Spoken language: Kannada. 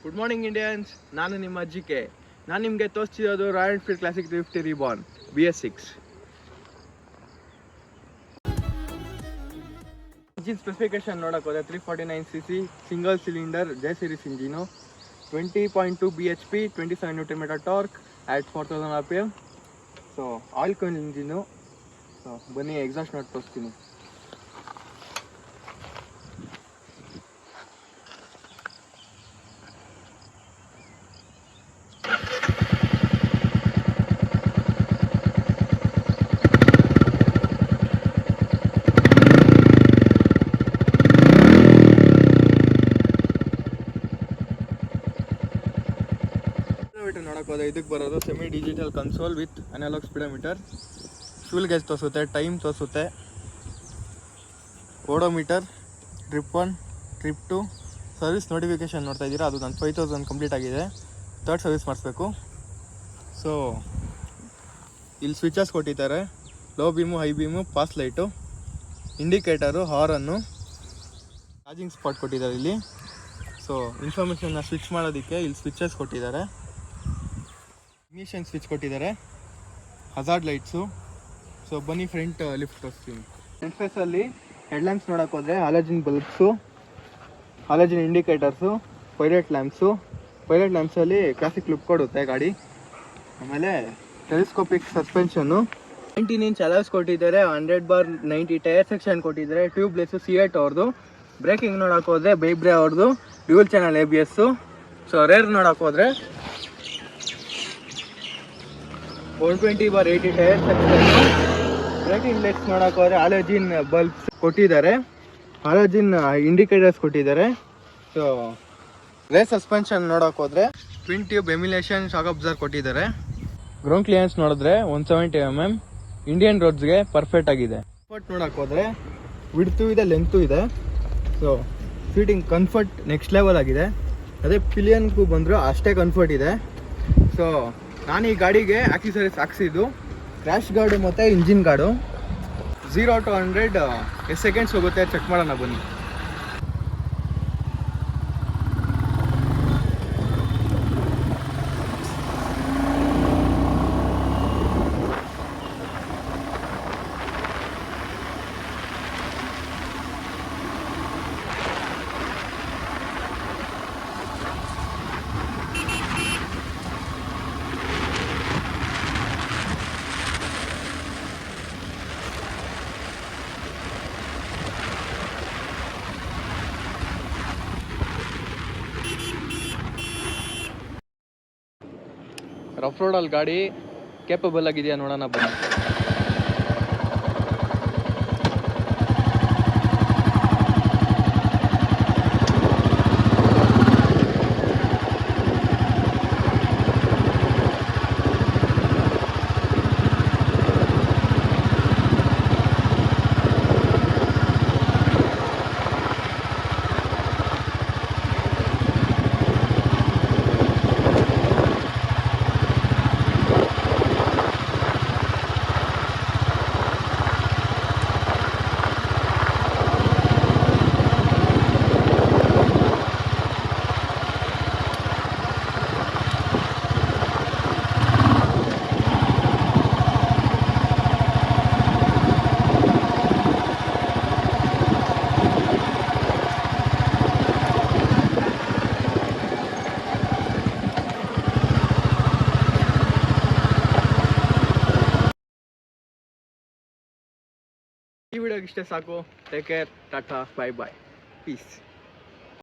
ಗುಡ್ ಮಾರ್ನಿಂಗ್ ಇಂಡಿಯನ್ಸ್, ನಾನು ನಿಮ್ಮ ಅಜ್ಜಿಕೆ. ನಾನು ನಿಮಗೆ ತೋರಿಸ್ತಿರೋದು Royal Enfield Classic 350 reborn BS6. Engine specification ನೋಡೋಕೆ ಹೋದರೆ 349cc single cylinder J series engine, 20.2 bhp, 27 Nm torque at 4000 rpm. So oil cool engine. So ಬನ್ನಿ ಎಕ್ಸಾಸ್ಟ್ ನೋಡಿ ತೋರಿಸ್ತೀನಿ. ನೋಡೋಕೆ ಹೋದರೆ ಇದಕ್ಕೆ ಬರೋದು semi digital console with analogue speedometer, fuel gauge ತೋರಿಸುತ್ತೆ, ಟೈಮ್ ತೋರಿಸುತ್ತೆ, odometer, trip 1, trip 2, service notification ನೋಡ್ತಾ ಇದ್ದೀರಾ. ಅದು ನನ್ನ 5000 ಕಂಪ್ಲೀಟ್ ಆಗಿದೆ, ಥರ್ಡ್ ಸರ್ವಿಸ್ ಮಾಡಿಸ್ಬೇಕು. ಸೊ ಇಲ್ಲಿ ಸ್ವಿಚಸ್ ಕೊಟ್ಟಿದ್ದಾರೆ, low beam, high beam, pass light, indicator, horn, charging spot ಕೊಟ್ಟಿದ್ದಾರೆ ಇಲ್ಲಿ. ಸೊ ಇನ್ಫಾರ್ಮೇಷನ್ನ ಸ್ವಿಚ್ ಮಾಡೋದಕ್ಕೆ ಇಲ್ಲಿ ಸ್ವಿಚಸ್ ಕೊಟ್ಟಿದ್ದಾರೆ, ಇಗ್ನಿಷನ್ ಸ್ವಿಚ್ ಕೊಟ್ಟಿದ್ದಾರೆ, ಹಜಾರ್ಡ್ ಲೈಟ್ಸು. ಸೊ ಬನ್ನಿ ಫ್ರಂಟ್ ಲಿಫ್ಟ್ ತೋರಿಸ್ತೀನಿ. ಫ್ರಂಟ್ ಫೇಸಲ್ಲಿ ಹೆಡ್ಲ್ಯಾಂಪ್ಸ್ ನೋಡೋಕೆ ಹೋದರೆ halogen bulbs, halogen indicators, pilot ಲ್ಯಾಂಪ್ಸಲ್ಲಿ ಕ್ಲಾಸಿಕ್ ಲುಕ್ ಕೊಡುತ್ತೆ ಗಾಡಿ. ಆಮೇಲೆ ಟೆಲಿಸ್ಕೋಪಿಕ್ ಸಸ್ಪೆನ್ಷನ್ನು, 19 ಇಂಚ್ ಅಲಾಯ್ಸ್ ಕೊಟ್ಟಿದ್ದಾರೆ, 100/90 ಟೈರ್ ಸೆಕ್ಷನ್ ಕೊಟ್ಟಿದ್ದಾರೆ, ಟ್ಯೂಬ್ಲೆಸ್ಸು C8 ಅವ್ರದ್ದು. ಬ್ರೇಕಿಂಗ್ ನೋಡೋಕೆ ಹೋದರೆ ಬೈಬ್ರೆ ಅವ್ರದ್ದು, dual channel ABS. So rare ನೋಡೋಕೆ ಹೋದರೆ 420/80 ಟೈರ್ ಸೆಕ್ಷನ್. ಬ್ರೇಕಿಂಗ್ ಲೈಟ್ಸ್ ನೋಡೋಕೆ ಹೋದರೆ ಹಾಲಜಿನ್ ಬಲ್ಬ್ಸ್ ಕೊಟ್ಟಿದ್ದಾರೆ, ಹಾಲಜಿನ್ ಇಂಡಿಕೇಟರ್ಸ್ ಕೊಟ್ಟಿದ್ದಾರೆ. ಸೊ ರೇರ್ ಸಸ್ಪೆನ್ಷನ್ ನೋಡೋಕೆ ಹೋದರೆ ಟ್ವಿನ್ ಟ್ಯೂಬ್ ಎಮ್ಯುಲೇಷನ್ ಶಾಕ್ ಅಬ್ಸರ್ವರ್ ಕೊಟ್ಟಿದ್ದಾರೆ. ಗ್ರೌಂಡ್ ಕ್ಲಿಯರೆನ್ಸ್ ನೋಡಿದ್ರೆ 170 mm, ಇಂಡಿಯನ್ ರೋಡ್ಸ್ಗೆ ಪರ್ಫೆಕ್ಟ್ ಆಗಿದೆ. ಕಂಫರ್ಟ್ ನೋಡೋಕೆ ಹೋದರೆ ವಿಡ್ತು ಇದೆ, ಲೆಂತು ಇದೆ. So seating comfort next level ಆಗಿದೆ. ಅದೇ ಪಿಲಿಯನ್ಗೂ ಬಂದರೂ ಅಷ್ಟೇ ಕಂಫರ್ಟ್ ಇದೆ. ಸೊ ನಾನು ಈ ಗಾಡಿಗೆ ಆಕ್ಸೆಸರೀಸ್ ಹಾಕ್ಸಿದ್ದು ಕ್ರ್ಯಾಶ್ ಗಾರ್ಡು ಮತ್ತು ಇಂಜಿನ್ ಗಾರ್ಡು. 0 to 100 ಎಷ್ಟು ಸೆಕೆಂಡ್ಸ್ ಹೋಗುತ್ತೆ ಚೆಕ್ ಮಾಡೋಣ ಬನ್ನಿ. ರಫ್ ರೋಡಲ್ಲಿ ಗಾಡಿ ಕೇಪಬಲ್ ಆಗಿದೆಯಾ ನೋಡೋಣ ಬನ್ನಿ. ಈ ವಿಡಿಯೋಗೆ ಇಷ್ಟೇ ಸಾಕು. Take care, tata, bye bye, piece.